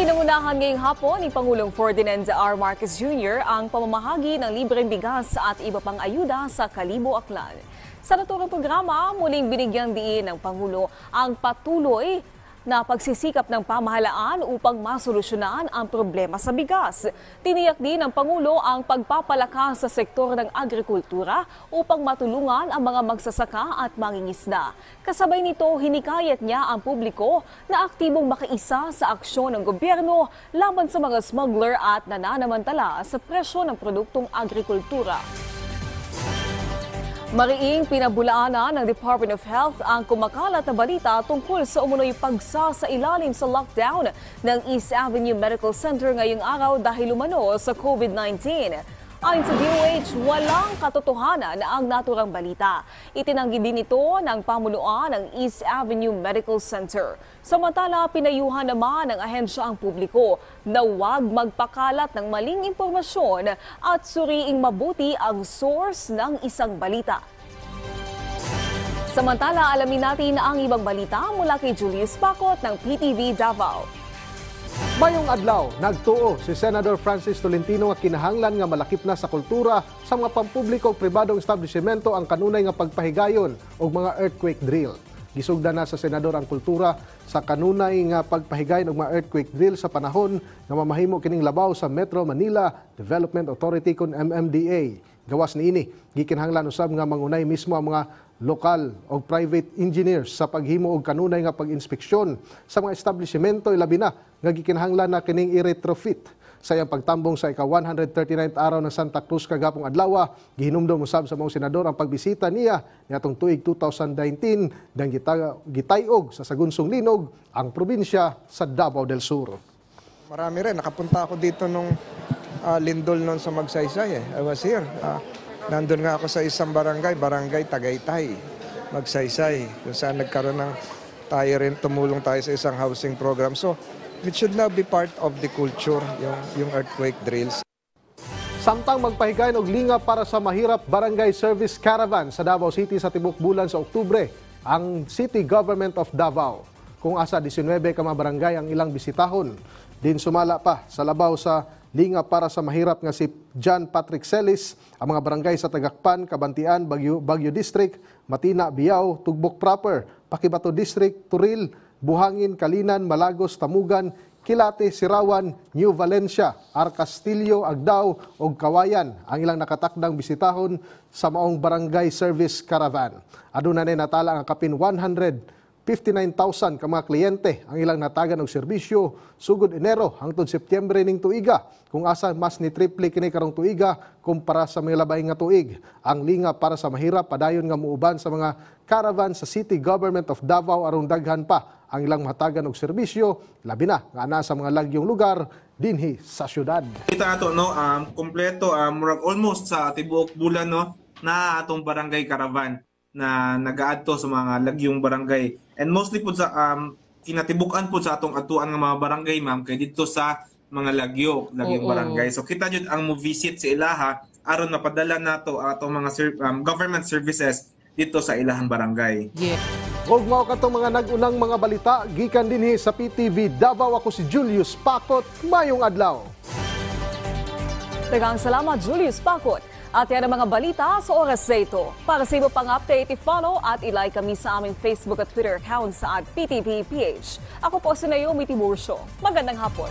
Pinangunahan ngayong hapon ni Pangulong Ferdinand R. Marcos Jr. ang pamamahagi ng libreng bigas at iba pang ayuda sa Kalibo, Aklan. Sa naturang programa, muling binigyang diin ng Pangulo ang patuloy na pagsisikap ng pamahalaan upang masolusyonan ang problema sa bigas. Tiniyak din ng Pangulo ang pagpapalakas sa sektor ng agrikultura upang matulungan ang mga magsasaka at mangingisda. Kasabay nito, hinikayat niya ang publiko na aktibong makiisa sa aksyon ng gobyerno laban sa mga smuggler at nananamantala sa presyo ng produktong agrikultura. Mariing pinabulaanan ng Department of Health ang kumakalat na balita tungkol sa umunoy pagsasailalim sa lockdown ng East Avenue Medical Center ngayong araw dahil umano sa COVID-19. Ayon sa DOH, walang katotohanan na ang naturang balita. Itinanggi din ito ng pamunuan ng East Avenue Medical Center. Samantala, pinayuhan naman ng ahensya ang publiko na huwag magpakalat ng maling impormasyon at suriing mabuti ang source ng isang balita. Samantala, alamin natin ang ibang balita mula kay Julius Pacot ng PTV Davao. Mayong adlaw, nagtuo si Senador Francis Tolentino nga kinahanglan nga malakip na sa kultura sa mga pampubliko ug pribadong establishmento ang kanunay nga pagpahigayon og mga earthquake drill. Gisugdan na sa senador ang kultura sa kanunay nga pagpahigayon og mga earthquake drill sa panahon nga mamahimo kining labaw sa Metro Manila Development Authority kon MMDA. Gawas niini, gikinahanglan usab nga mangunay mismo ang mga lokal o private engineers sa paghimo og kanunay nga pag-inspeksyon sa mga establishmento ilabi na nga gikinahanglan na kining i-retrofit. Sa iyang pagtambong sa ika-139th araw ng Santa Cruz kagapong adlaw, gihinumdom usab sa mga senador ang pagbisita niya niadtong tuig 2019 dang gitayog sa sagunsong linog ang probinsya sa Davao del Sur. Marami rin, nakapunta ako dito nung lindol noon sa Magsaysay. I was here. Nandun nga ako sa isang barangay Tagaytay, Magsaysay, kung saan nagkaroon ng tumulong tayo sa isang housing program. So, it should now be part of the culture, yung earthquake drills. Samtang magpahigayon og linga para sa mahirap barangay service caravan sa Davao City sa tibok bulan sa Oktubre, ang City Government of Davao. Kung asa 19 ka mga barangay ang ilang bisitahon, din sumala pa sa labaw sa linga para sa mahirap nga si John Patrick Celis, ang mga barangay sa Tagakpan, Kabantian, Baguio District, Matina, Biao, Tugbok Proper, Pakibato District, Turil, Buhangin, Kalinan, Malagos, Tamugan, Kilate, Sirawan, New Valencia, Arcastillo, Agdao ug Kawayan ang ilang nakatakdang bisitahon sa maong barangay service caravan. Aduna nay natala ang kapin 159,000 ka mga kliyente ang ilang natagan og serbisyo sugod Enero hangtod Setyembre ning tuiga, kung asa mas ni triple kini karong tuiga kumpara sa mga labay nga tuig. Ang linga para sa mahirap padayon nga muuban sa mga caravan sa City Government of Davao aron daghan pa ang ilang matagan og serbisyo labi na nga ana sa mga lagyong lugar dinhi sa syudad. Kita ato no kompleto murag almost sa tibuok bulan no na atong barangay caravan na nagaadto sa mga lagyong barangay. And mostly po sa kinatibukan po sa atong atuan nga mga barangay, ma'am, kay dito sa mga lagyong barangay. So kita jud ang mo visit sa ilaha aron mapadala nato atong mga government services dito sa ilahang barangay. Yeah. Ug mao katong mga nag-unang mga balita gikan dinhi sa PTV Davao, ako si Julius Pacot. Mayong adlaw. Daghang salamat, Julius Pacot. At yan ang mga balita sa oras na ito. Para sa iba pang update, i-follow at i-like kami sa aming Facebook at Twitter accounts at PTVPH. Ako po si Naomi Tiburcio. Magandang hapon.